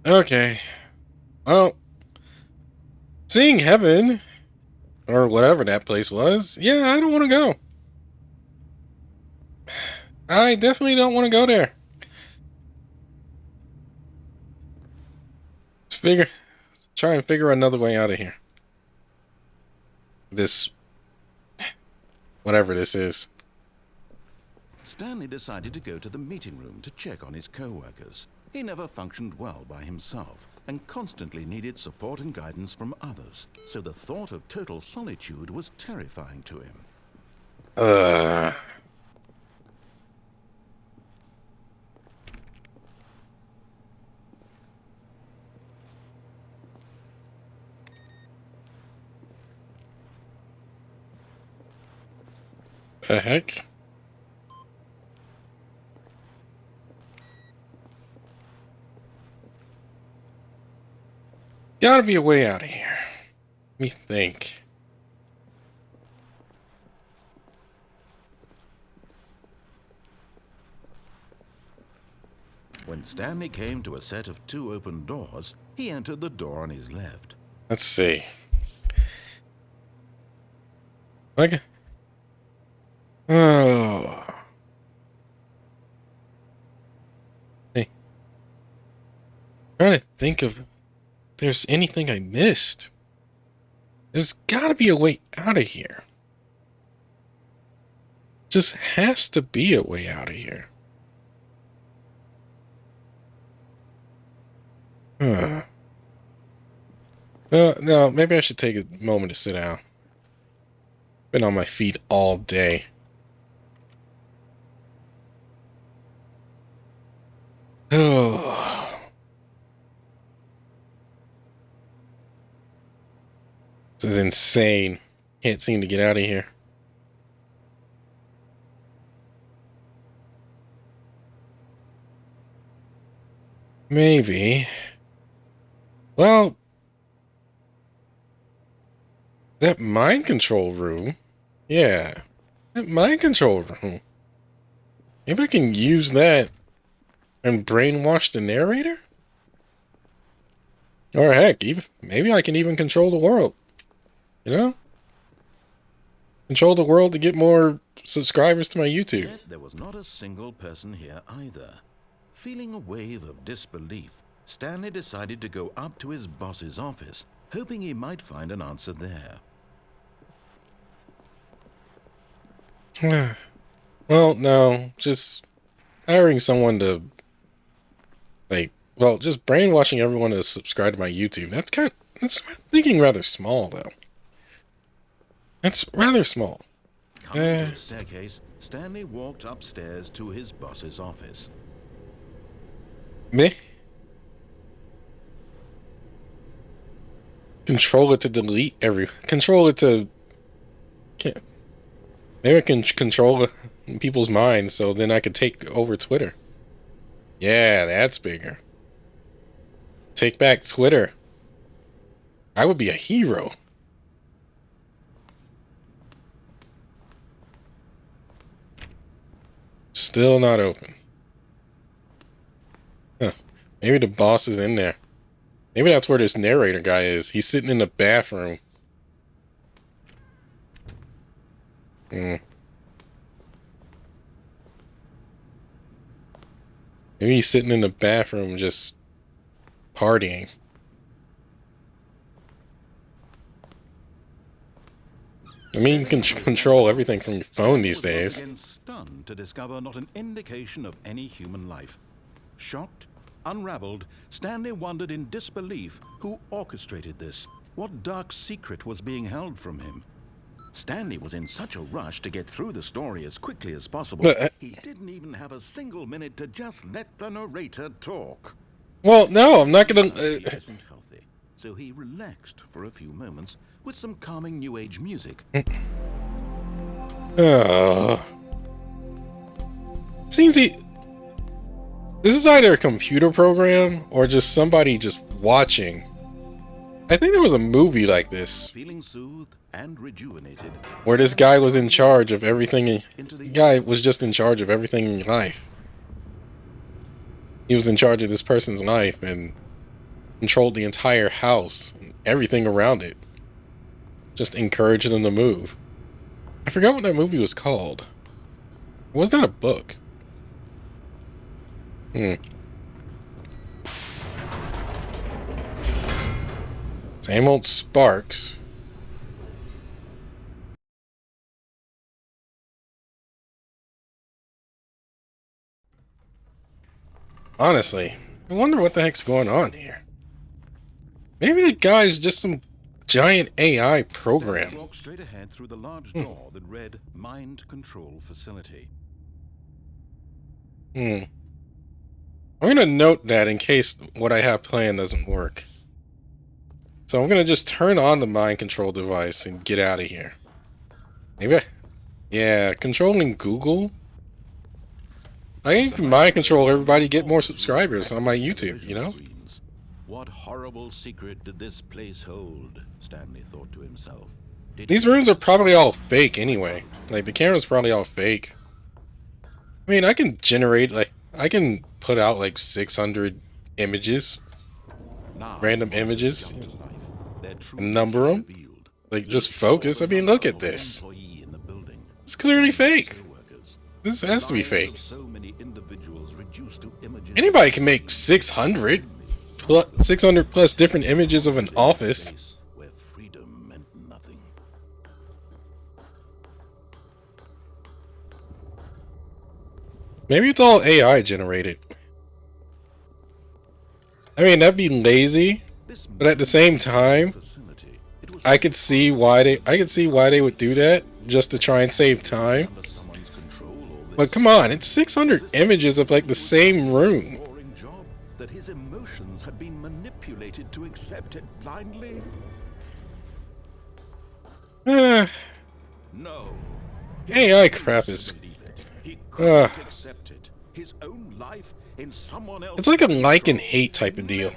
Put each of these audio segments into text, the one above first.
Okay. Well, seeing heaven, or whatever that place was, yeah, I don't want to go. I definitely don't want to go there. Figure, try and figure another way out of here. This, whatever this is. Stanley decided to go to the meeting room to check on his co-workers. He never functioned well by himself and constantly needed support and guidance from others, so the thought of total solitude was terrifying to him. The heck? Gotta be a way out of here. Let me think. When Stanley came to a set of 2 open doors, he entered the door on his left. Let's see. Like, oh, hey, trying to think of if there's anything I missed. There's gotta be a way out of here. Just has to be a way out of here. Huh. No, maybe I should take a moment to sit down. Been on my feet all day. Oh. This is insane. Can't seem to get out of here. Maybe. Well, that mind control room. Yeah. That mind control room. Maybe I can use that and brainwash the narrator? Or heck, even maybe I can even control the world. You know? Control the world to get more subscribers to my YouTube. Yet there was not a single person here either. Feeling a wave of disbelief, Stanley decided to go up to his boss's office, hoping he might find an answer there. Well, no, just hiring someone to, just brainwashing everyone to subscribe to my YouTube. That's thinking rather small, though. That's rather small. Coming to the staircase, Stanley walked upstairs to his boss's office. Me? Control it to delete control it to... Can't... Maybe I can control people's minds so then I could take over Twitter. Yeah, that's bigger. Take back Twitter. I would be a hero. Still not open. Huh. Maybe the boss is in there. Maybe that's where this narrator guy is. He's sitting in the bathroom. Maybe he's sitting in the bathroom just partying. I mean, you can control everything from your phone these days. Again stunned to discover not an indication of any human life. Shocked, unraveled, Stanley wondered in disbelief who orchestrated this. What dark secret was being held from him? Stanley was in such a rush to get through the story as quickly as possible. He didn't even have a single minute to just let the narrator talk. Well, no, I'm not gonna... He isn't healthy, so he relaxed for a few moments with some calming new age music. Seems this is either a computer program or just somebody just watching. I think there was a movie like this. Feeling soothed and rejuvenated, where this guy was in charge of everything. The guy was just in charge of everything in life. he was in charge of this person's life and controlled the entire house, and everything around it. Just encouraged them to move. I forgot what that movie was called. It was not a book. Same old Sparks. Honestly, I wonder what the heck's going on here. Maybe the guy's just some giant AI program. Stanley walked straight ahead through the large door that read Mind Control Facility. I'm gonna note that in case what I have planned doesn't work. So I'm gonna just turn on the mind control device and get out of here. Maybe. Yeah, controlling Google. I can mind control everybody, get more subscribers on my YouTube, you know? Screens. What horrible secret did this place hold? Stanley thought to himself. These rooms are probably all fake anyway. Like, the camera's probably all fake. I mean, I can generate, like, I can put out like 600 images. Random images. And number them. Like, just focus. I mean, look at this. It's clearly fake. This has to be fake. Anybody can make 600 plus different images of an office. Where freedom meant nothing. Maybe it's all AI generated. I mean, that'd be lazy, but at the same time, I could see why they would do that just to try and save time. But come on, it's 600 images of like the same room. That his emotions had been manipulated to accept it blindly. No. AI crap is. He couldn't accept it. His own life in someone else. It's like a like and hate type of deal.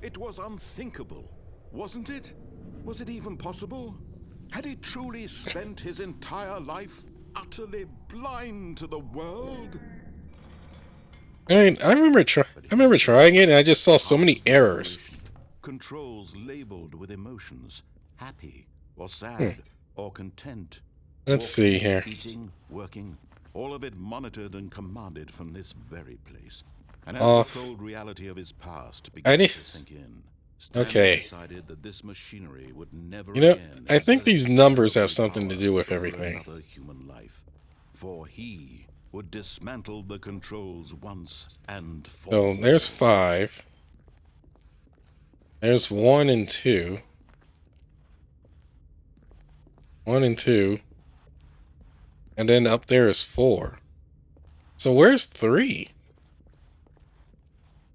It was unthinkable, wasn't it? Was it even possible? Had he truly spent his entire life utterly blind to the world? I mean, I remember trying it, and I just saw so many errors. Controls labeled with emotions, happy or sad or content. Let's see here. Eating, working, all of it monitored and commanded from this very place. And as the cold reality of his past began to sink in, Stanley decided that this machinery would never again I think these numbers have something to do with everything. another human life, for he would dismantle the controls once and for all. So there's 5. There's 1 and 2. 1 and 2. And then up there is 4. So where's 3?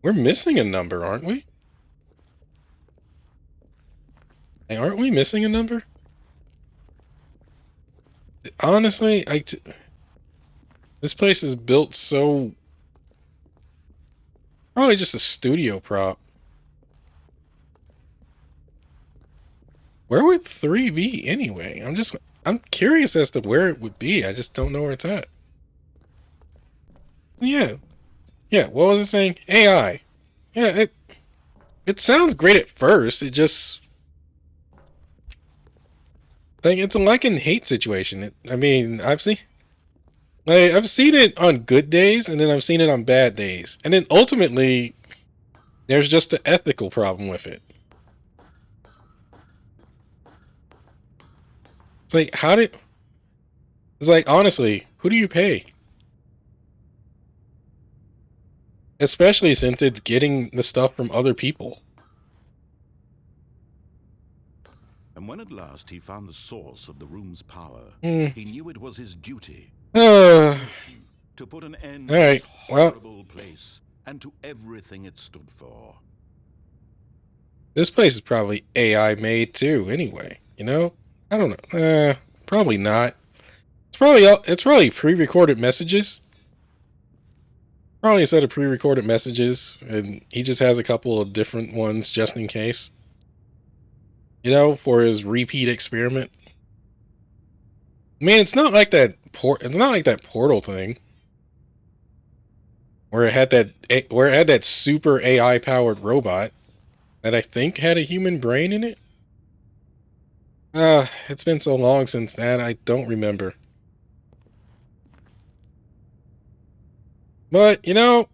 We're missing a number, aren't we? Hey, aren't we missing a number? Honestly, this place is built so... Probably just a studio prop. Where would 3 be anyway? I'm curious as to where it would be. I just don't know where it's at. Yeah. Yeah, what was it saying? AI. Yeah, it sounds great at first. It just... Like, it's a like and hate situation. I mean, I've seen it on good days, and then I've seen it on bad days. And then ultimately, there's just an ethical problem with it. It's like, it's like, honestly, who do you pay? Especially since it's getting the stuff from other people. And when at last he found the source of the room's power, he knew it was his duty to put an end to this horrible place and to everything it stood for. This place is probably AI made too, anyway. You know, I don't know. Probably not. It's probably pre-recorded messages. Probably a set of pre-recorded messages, and he just has a couple of different ones just in case. You know, for his repeat experiment. Man, it's not like that Portal thing. where it had that super AI powered robot that I think had a human brain in it. It's been so long since that I don't remember. But you know,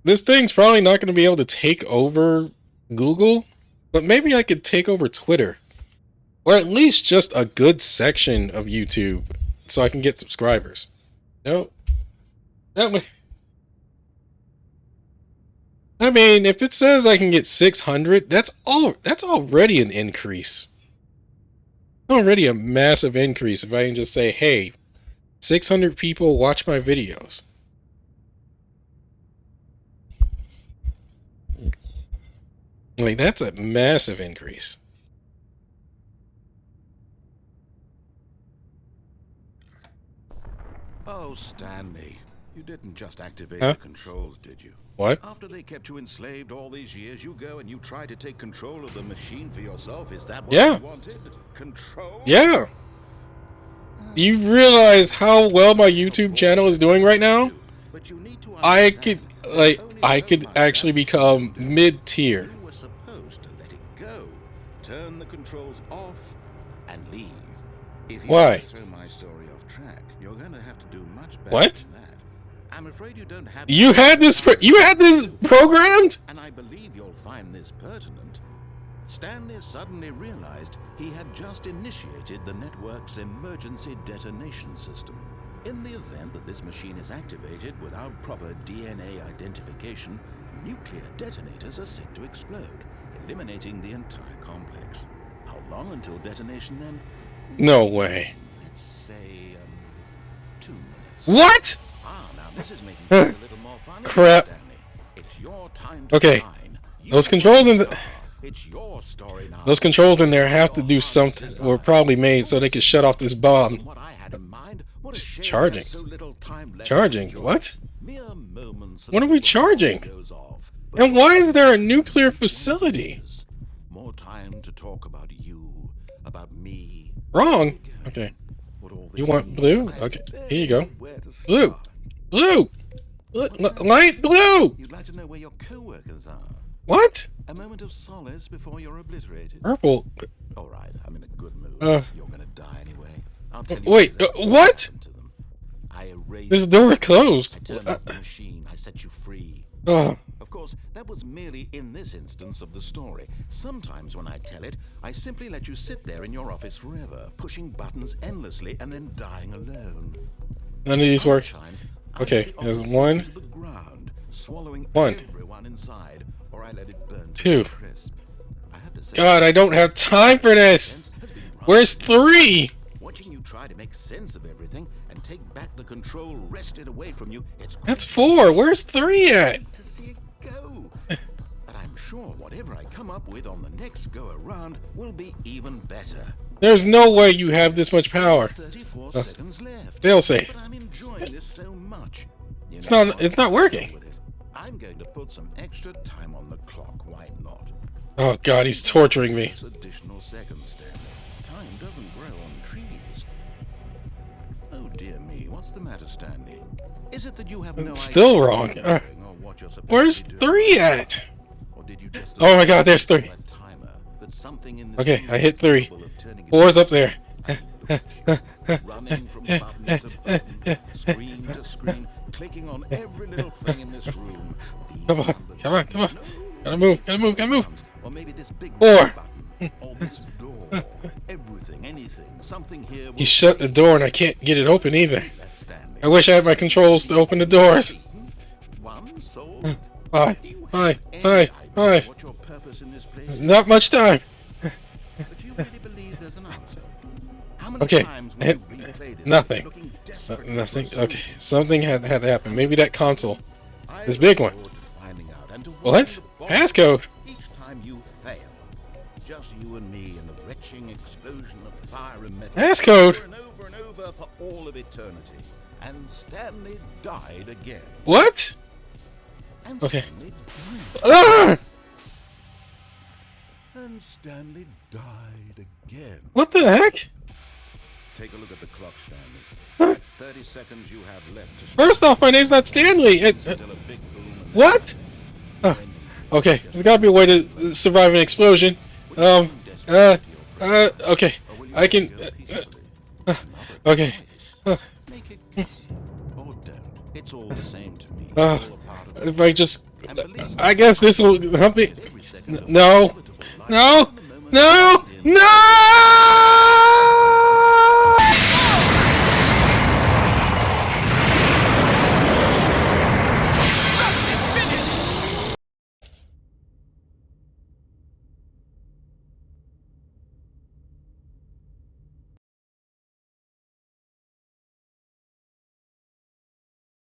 this thing's probably not going to be able to take over Google, but maybe I could take over Twitter. Or at least just a good section of YouTube so I can get subscribers. No. That way. I mean, if it says I can get 600, that's already an increase. Already a massive increase if I can just say, hey, 600 people watch my videos. Like, that's a massive increase. Oh, Stanley, you didn't just activate Huh? the controls, did you? What? After they kept you enslaved all these years, you go and you try to take control of the machine for yourself. Is that what Yeah. you wanted? Control? Yeah. Do you realize how well my YouTube channel is doing right now? But you need to I understand could, like, only I so could much actually that become you can do. mid-tier. You were supposed to let it go, turn the controls off, and leave. If you Why? want to throw my story off track, you're going to have to do much better What? than that. I'm afraid you don't have. You had this programmed? And I believe you'll find this pertinent. Stanley suddenly realized he had just initiated the network's emergency detonation system. In the event that this machine is activated without proper DNA identification, nuclear detonators are set to explode, eliminating the entire complex. How long until detonation then? No way. Let's say, 2 minutes. What? Now this is making things a little more fun. Crap. Stanley. It's your time to Okay. shine. You Those are controls the in the- star. It's your story now. Those controls in there have to do something, or probably made so they could shut off this bomb. What I had in mind, what a shame Charging. there's so little time left Charging? to enjoy. What? Mere moments What are we until the charging? bomb goes off. But And why is there a nuclear facility? more time to talk about you, about me. Wrong. Okay. What all this You want means. blue? I Okay. Here you go. barely know where to Blue. start. Blue. Light blue. You'd like to know where your co-workers are. What? A moment of solace before you're obliterated. Purple. All right, I'm in a good mood. Uh, You're gonna die anyway. I'll tell you wait, exactly what? happened to them. I erased. This door closed. I turned off the machine. I set you free. Oh. Of course, that was merely in this instance of the story. Sometimes when I tell it, I simply let you sit there in your office forever, pushing buttons endlessly and then dying alone. None of these work. Sometimes I Okay, let the there's office one. sink to the ground, swallowing One. everyone inside, or I let it burn to Two. a crisp. I have to say, God, I don't have time for this. has been rather Where's 3? watching you try to make sense of everything and take back the control wrested away from you. It's That's 4. Where's 3 at? great to see it go. But I'm sure whatever I come up with on the next go around will be even better. There's no way you have this much power. 34 seconds left. Failsafe. But I'm enjoying this so much. You It's know not. what? It's not working. With it. I'm going to put some extra time on the clock. Why not? Oh God, he's torturing me. Those additional seconds, Stanley. Time doesn't grow on trees. Oh dear me, what's the matter, Stanley? Is it that you have no It's still idea wrong. what you're doing or what you're supposed Where's to be doing? 3 at? Or did you just Oh my God, there's 3. a timer that something in this Okay, room I hit is 3. capable of turning into 4's up there. running from button to button, screen to screen, clicking on every little thing in this room. Come on, come on, come on. Gotta move, gotta move, gotta move. Or maybe this big 4. button, or this door. Everything, anything, something here. He shut the door and I can't get it open either. That's Stanley. I wish I had my controls to open the doors. One solved. 5, You 5, have 5, any idea 5. what your purpose in this place is? Not much time. But you really believe there's an answer? How many Okay, times will you replay this, nothing. looking desperately Nothing. for a Okay, solution? something had to happen. Maybe that console. I This big look one. forward to finding out and to What? watching the boss Passcode. each time you fail. Just you and me in the retching explosion of fire and metal. Passcode. Over and over for all of eternity. And Stanley died again. What? And Okay. Stanley died. Ah! And Stanley died again. What the heck? Take a look at the clock, Stanley. That's 30 seconds you have left to First off, my name's not Stanley. until a big boom and What? Okay, there's gotta be a way to survive an explosion. Okay. I can. Okay. make it count. Or don't. It's all the same to me. Uh, It's all a part of If I just. I guess this will help me. every second of No. No. No. No.